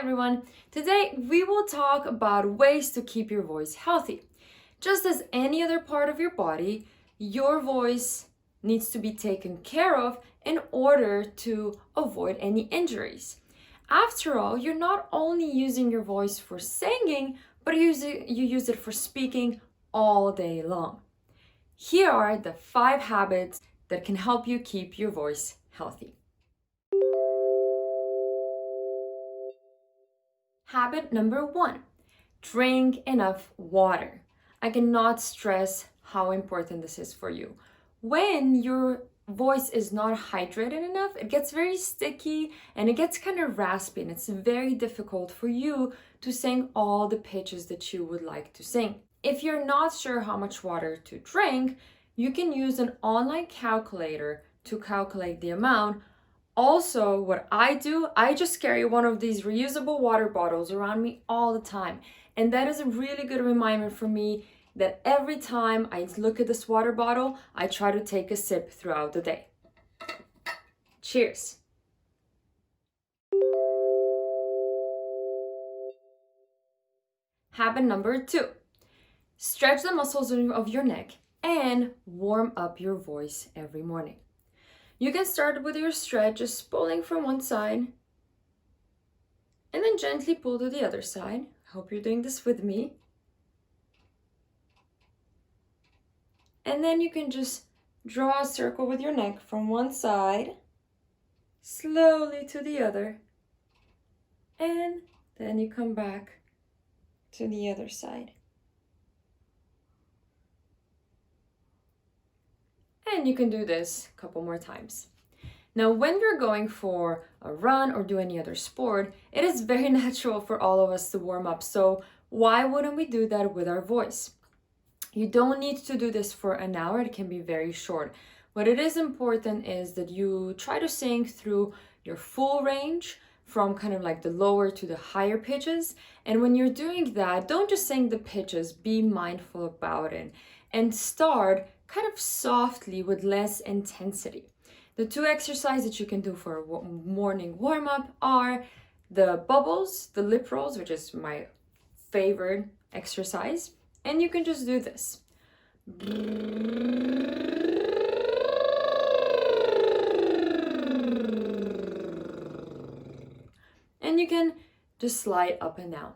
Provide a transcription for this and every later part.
everyone. Today we will talk about ways to keep your voice healthy. Just as any other part of your body, your voice needs to be taken care of in order to avoid any injuries. After all, you're not only using your voice for singing, but you use it for speaking all day long. Here are the 5 habits that can help you keep your voice healthy. Habit number 1, drink enough water. I cannot stress how important this is for you. When your voice is not hydrated enough, it gets very sticky and it gets kind of raspy, and it's very difficult for you to sing all the pitches that you would like to sing. If you're not sure how much water to drink, you can use an online calculator to calculate the amount. Also, what I do, I just carry one of these reusable water bottles around me all the time. And that is a really good reminder for me that every time I look at this water bottle, I try to take a sip throughout the day. Cheers. Habit number 2, stretch the muscles of your neck and warm up your voice every morning. You can start with your stretch, just pulling from one side and then gently pull to the other side. I hope you're doing this with me. And then you can just draw a circle with your neck from one side, slowly to the other, and then you come back to the other side. And you can do this a couple more times. Now, when you're going for a run or do any other sport, it is very natural for all of us to warm up. So why wouldn't we do that with our voice? You don't need to do this for an hour. It can be very short. What it is important is that you try to sing through your full range, from kind of like the lower to the higher pitches. And when you're doing that, don't just sing the pitches, be mindful about it. And start kind of softly with less intensity. The 2 exercises that you can do for a morning warm-up are the bubbles, the lip rolls, which is my favorite exercise. And you can just do this. And you can just slide up and down.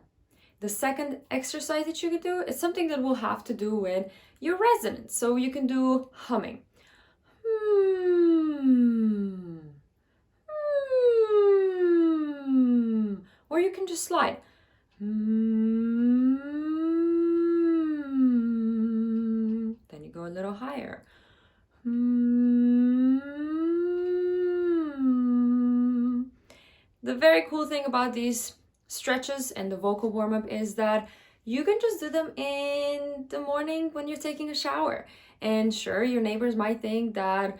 The second exercise that you can do is something that will have to do with your resonance. So you can do humming. Or you can just slide. Then you go a little higher. The very cool thing about these stretches and the vocal warm-up is that you can just do them in the morning when you're taking a shower. And sure, your neighbors might think that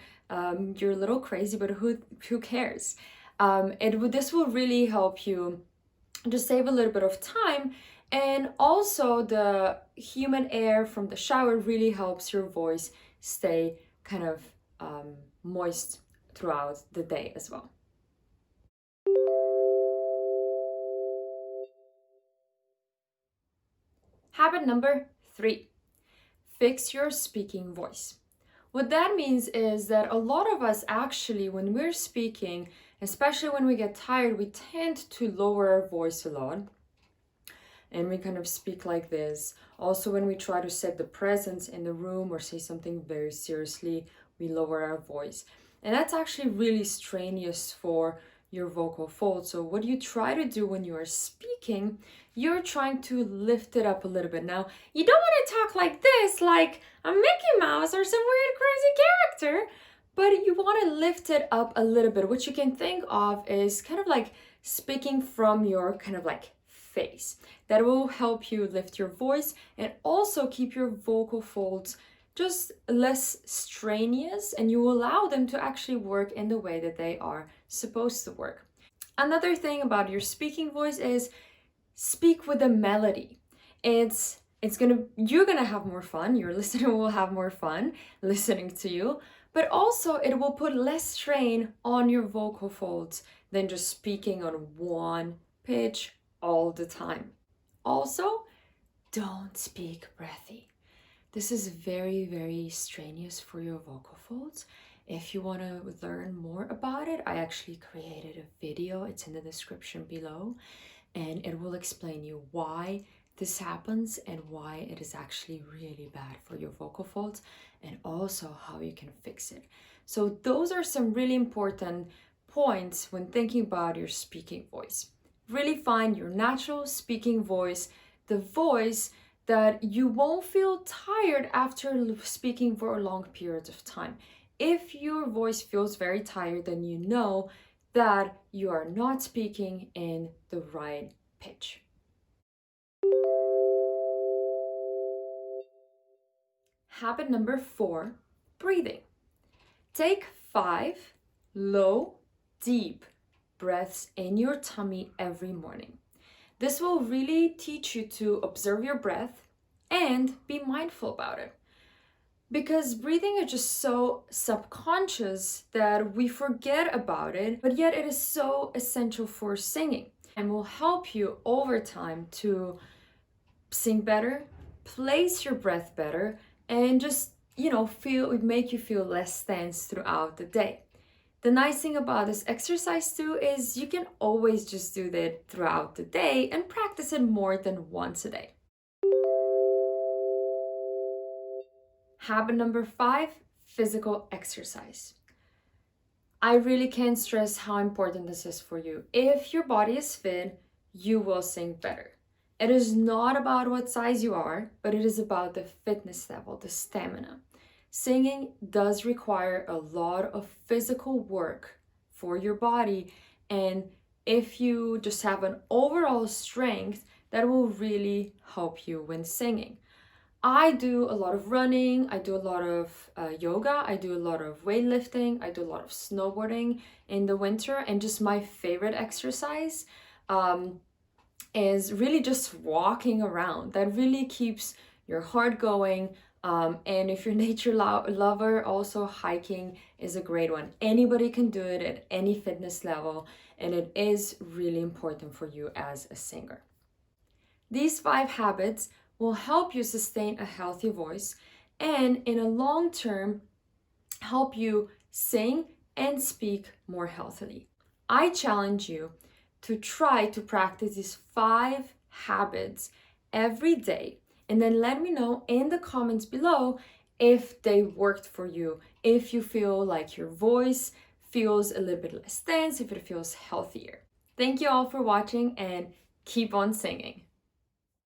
you're a little crazy, but who cares? This will really help you just save a little bit of time. And also the humid air from the shower really helps your voice stay kind of moist throughout the day as well. Habit number 3, fix your speaking voice. What that means is that a lot of us actually, when we're speaking, especially when we get tired, we tend to lower our voice a lot. And we kind of speak like this. Also, when we try to set the presence in the room or say something very seriously, we lower our voice. And that's actually really strenuous for your vocal folds. So what you try to do when you are speaking, you're trying to lift it up a little bit. Now, you don't want to talk like this, like a Mickey Mouse or some weird crazy character, but you want to lift it up a little bit. What you can think of is kind of like speaking from your kind of like face. That will help you lift your voice and also keep your vocal folds just less strenuous, and you allow them to actually work in the way that they are supposed to work. Another thing about your speaking voice is speak with a melody. You're gonna have more fun, your listener will have more fun listening to you, but also it will put less strain on your vocal folds than just speaking on one pitch all the time. Also, don't speak breathy. This is very, very strenuous for your vocal folds. If you want to learn more about it, I actually created a video. It's in the description below, and it will explain you why this happens and why it is actually really bad for your vocal folds, and also how you can fix it. So those are some really important points when thinking about your speaking voice. Really find your natural speaking voice, the voice that you won't feel tired after speaking for long periods of time. If your voice feels very tired, then you know that you are not speaking in the right pitch. Habit number 4, breathing. Take 5 low, deep breaths in your tummy every morning. This will really teach you to observe your breath and be mindful about it. Because breathing is just so subconscious that we forget about it, but yet it is so essential for singing and will help you over time to sing better, place your breath better, and just, make you feel less tense throughout the day. The nice thing about this exercise too is you can always just do that throughout the day and practice it more than once a day. Habit number 5, physical exercise. I really can't stress how important this is for you. If your body is fit, you will sing better. It is not about what size you are, but it is about the fitness level, the stamina. Singing does require a lot of physical work for your body, and if you just have an overall strength, that will really help you when singing. I do a lot of running, I do a lot of yoga, I do a lot of weightlifting, I do a lot of snowboarding in the winter, and just my favorite exercise is really just walking around. That really keeps your heart going. And if you're a nature lover, also hiking is a great one. Anybody can do it at any fitness level, and it is really important for you as a singer. These 5 habits will help you sustain a healthy voice and in a long term help you sing and speak more healthily. I challenge you to try to practice these 5 habits every day, and then let me know in the comments below if they worked for you, if you feel like your voice feels a little bit less tense, if it feels healthier. Thank you all for watching, and keep on singing.